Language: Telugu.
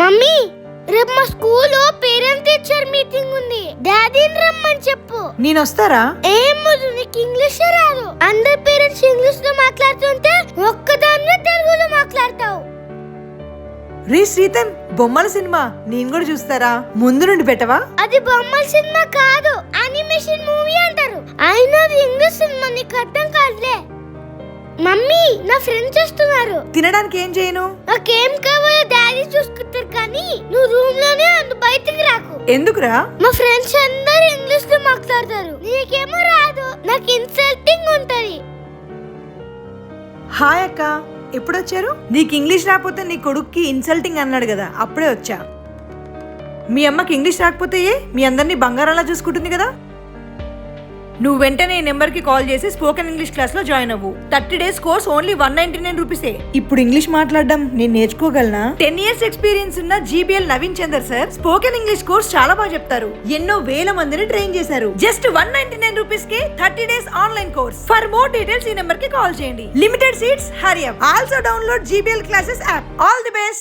మమ్మీ, రేపు మా స్కూల్లో పేరెంట్ టీచర్ మీటింగ్ ఉంది. డాడీని రమ్మని చెప్పు. నేను వస్తారా? ఏమొద్దు, నీకు ఇంగ్లీష్ రాదు. అందరు పేరెంట్స్ ఇంగ్లీష్ లో మాట్లాడుతుంటే ఒక్కదాన్నే తెలుగులో మాట్లాడతావు. రీ శ్రీతన్, బొమ్మల సినిమా నేను కూడా చూస్తారా? ముందు నుండి పెట్టవా? అది బొమ్మల సినిమా కాదు, యానిమేషన్ మూవీ అంటారు. అయినా అది ఇంగ్లీష్ సినిమా, నీకు అర్థం కాదులే. మమ్మీ, నా ఫ్రెండ్స్ వస్తున్నారు. తినడానికి ఏం చేయను? నాకేం కావాలో డాడీ చూసుకుంటారు, కానీ నువ్వు రూమ్ లోనే అందు, బయటికి రాకు. ఎందుకురా? మా ఫ్రెండ్స్ అందరు ఇంగ్లీష్ లో మాట్లాడతారు, నీకేమో రాదు. నాకు ఇన్సల్టింగ్ ఉంటది. హాయ్ అక్క, ఎప్పుడు వచ్చారు? నీకు ఇంగ్లీష్ రాకపోతే నీ కొడుక్కి ఇన్సల్టింగ్ అన్నాడు కదా, అప్పుడే వచ్చా. మీ అమ్మకి ఇంగ్లీష్ రాకపోతే మీ అందరినీ బంగారంలా చూసుకుంటుంది కదా. నువ్వు వెంటనే ఈ నెంబర్కి కాల్ చేసి స్పోకెన్ ఇంగ్లీష్ క్లాస్ లో జాయిన్ అవ్వు. 30 days కోర్స్ ఓన్లీ 199 రూపీసే. ఇప్పుడు ఇంగ్లీష్ మాట్లాడడం నేను నేర్చుకోగలనా? 10 years ఎక్స్పీరియన్స్ ఉన్న GBL Naveen Chander sir spoken English course చాలా బాగా చెప్తారు. ఎన్నో వేల మందిని ట్రైన్ చేశారు. జస్ట్ 199 రూపీస్ కే 30 days online course. For more details ఈ నెంబర్ కి కాల్ చేయండి. Limited seats, hurry up. Also download GBL classes app. All the best.